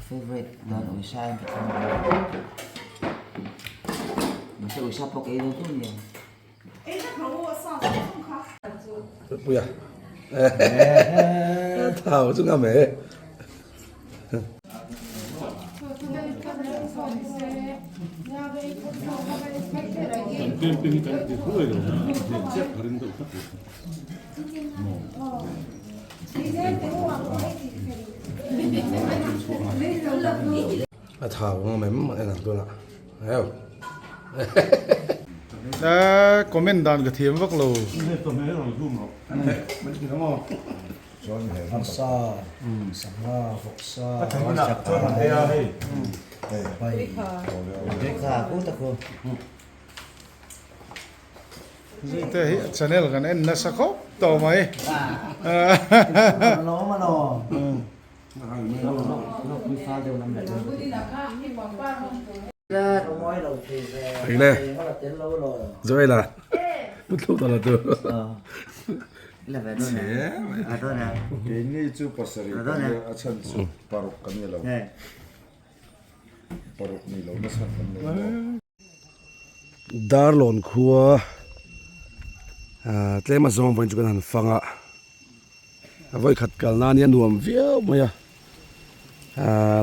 favorite dan usa yang pertama masa usa pakai itu tuh ya 哎，那可我上次送卡。不要，好，这个没。啊，好，我们没那多了，还有。đã comment đàn cái thiếm vắc lầu Sa, sama, foksa, mereka aku tak aku thế channel cái này nó sắc khóc tàu mày nó mà nó, nó quy pha đều nằm lại mỗi đầu thì Thấy nè. nó là tiếng lâu rồi. Rồi là bút lục đó là tôi. là về đó nè à đó nè Ini cu pasari kami acan cu paruk kami lau. nè Paruk ni lau nasan kami lau. Dar lon khua tle ma zong point kan han fanga avoi khat kal na ni nuam viau maya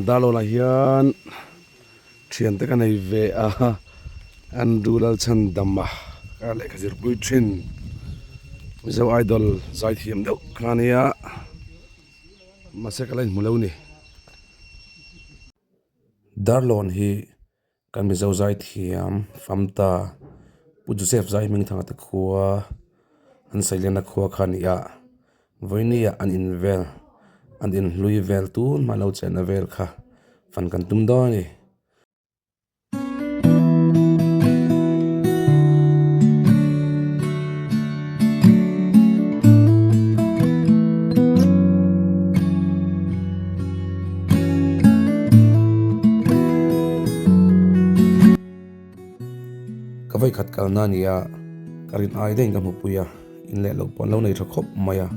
dar lo la hian thian te kan nei ve a an dural chan damma ka le khazir pui thin zo idol zai thiam deuh khania mase kalain mulo ni dar lon hi kan mi zo zai thiam famta pu joseph zai ming thang ta khuwa an silena khuwa khania voinia an invel an in lui vel tu ma lo chen vel kha fan kan tum do ni kavai khat kal na nia karin ai den kam puya in le lo pon lo nei tha khop maya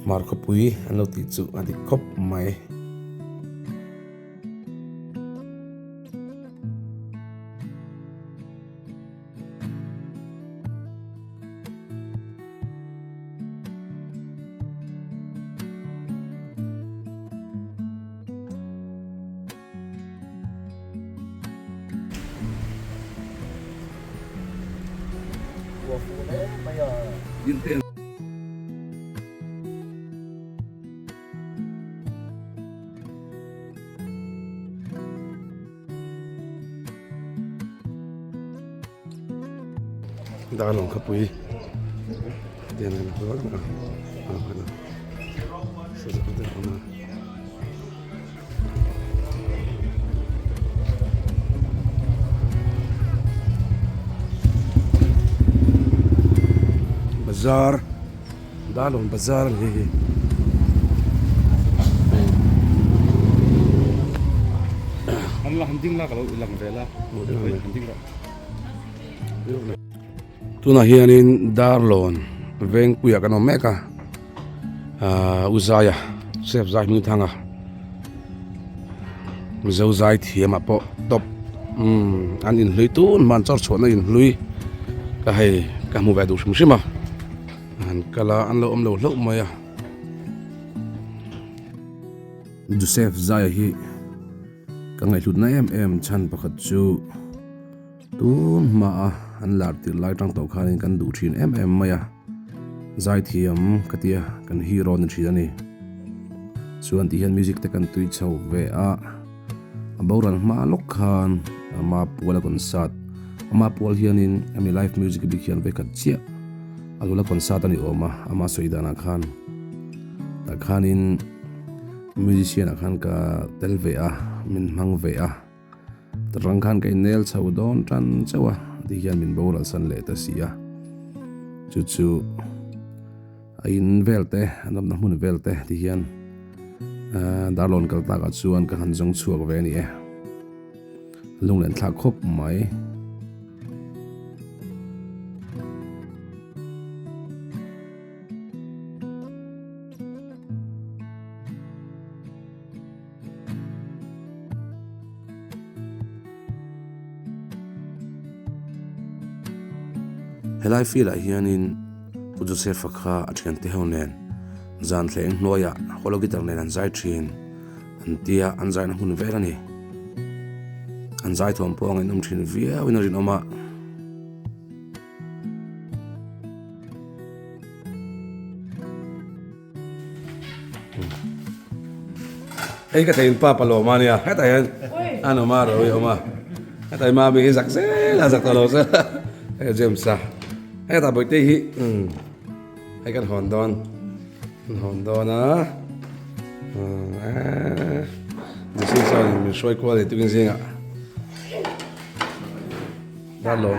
mar kho pui an lo ti chu adi khop mai yin te da long kha pui den na ho na na so so te na bazar dalon bazar hi anh là hành tinh là cái lần về là hành tinh rồi tuna hianin darlon veng puya kan omeka uzaya sef zai ming thanga zo zai thiam apo top an in hlui tu man chor chhona in hlui ka hei ka mu vai du shim shima an kala an lo om lo hlo maya joseph zai hi ka ngai hlut na em chan pakhat chu tun ma an lar tir lai tang to khanin kan du thin maya zai thiam katia kan hero ni thidani chuan ti hian music te kan tui chho ve a boran ma lok khan ma puala concert ama pol hianin ami live music bi khian ve khat chia alula concert ani oma ama soidana khan ta khanin musician khan ka tel ve a min mang ve a tarang khan kai nel chho don tran chawa di hian min boral san le ta sia chu chu in velte anam na mun velte di hian darlon kal ta ka chuan ka han jong chuak ve ni e lunglen thla khop mai helai feel a hianin pu Joseph kha athian te honen zan thleng hnoya hologitar nen an zai thin an tia an zai na hun velani an zai thom pawng en thin via winarin oma ấy cái thằng pa palo mania cái thằng ano ma rồi oma cái thằng ma bị giặc xe là giặc tao rồi cái James sa cái thằng bồi tê hi cái hòn đòn á mình xin sao mình xoay qua để tôi kinh riêng ạ đã lộn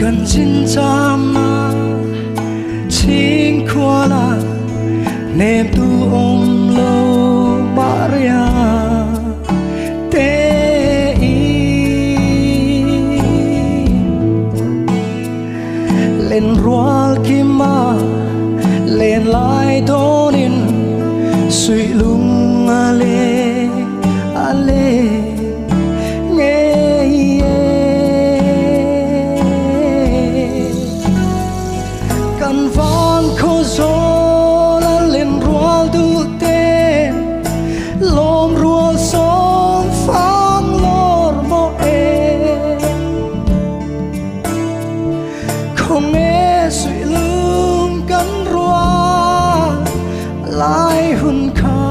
gần chín trăm chính qua là niềm tu ôm lô Maria te lên rual kima lên lại tonin suy lung ale ale lại hun kha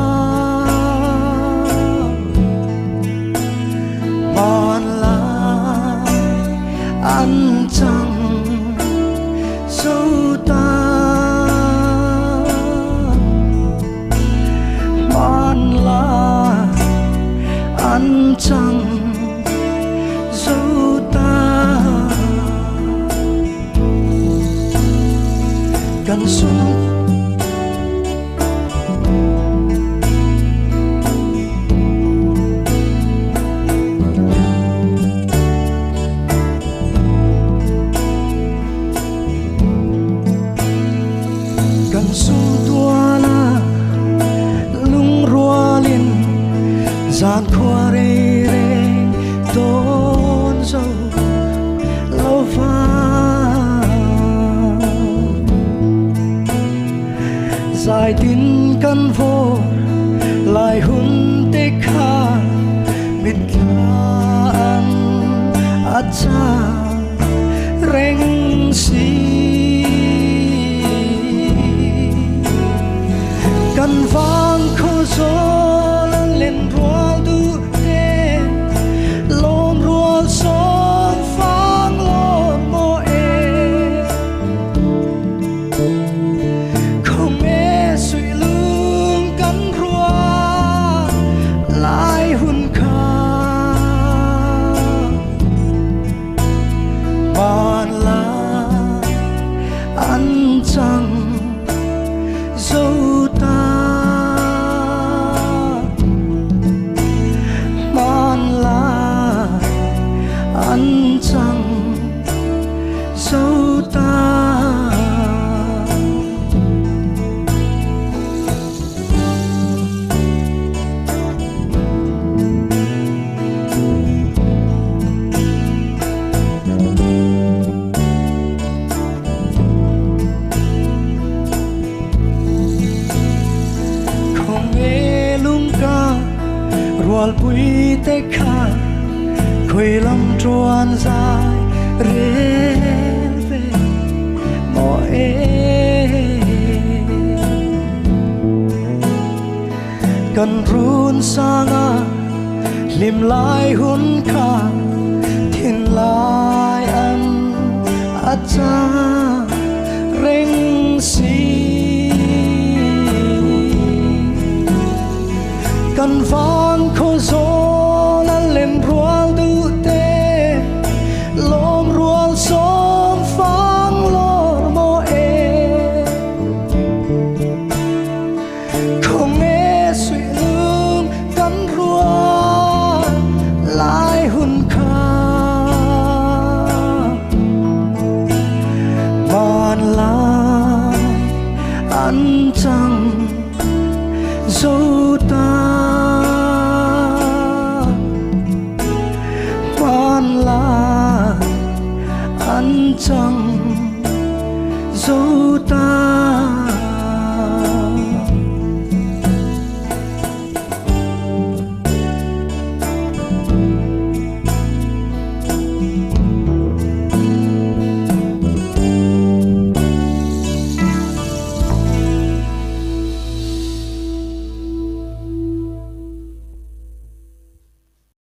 mòn lại ăn chẳng dấu ta mòn lại ăn chẳng dấu ta gần xuống gian khoa rê rê tôn dâu lâu vàng dài tin căn vô lại hun tê kha mít lan át cha reng si căn vang khô gió lên rual du te lom rual son phang lom mo e không e suy lung căn rual lại hun kha ban la ăn chẳng dấu ta ăn chẳng dấu ta không nghe lung ca rual bụi tê kha khơi lâm truan dài rê về mò cần run sang lim lại hun kha thiên lại ăn át cha reng si cần vang khô gió lên rual du te lom rual so không nghe suy lương cắn rua lại hun kha mòn lại ăn chẳng dấu ta